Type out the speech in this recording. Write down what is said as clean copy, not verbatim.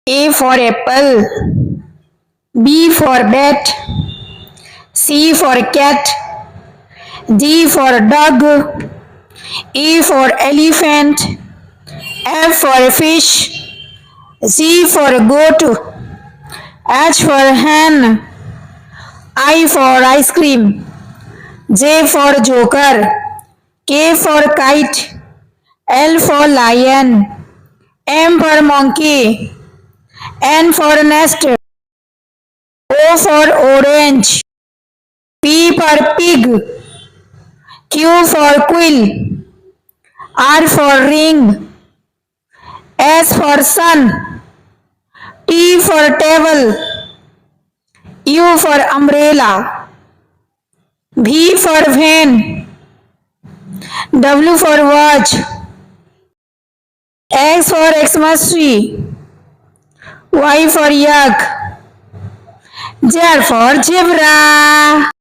A for apple, B for bat, C for cat, D for dog, E for elephant, F for fish, G for goat, H for hen, I for ice cream, J for joker, K for kite, L for lion, M for monkey, N for nest, O for orange, P for pig, Q for quill, R for ring, S for sun, T for table, U for umbrella, V for van, W for watch, X for Xmas tree, Y for yak, Z for zebra.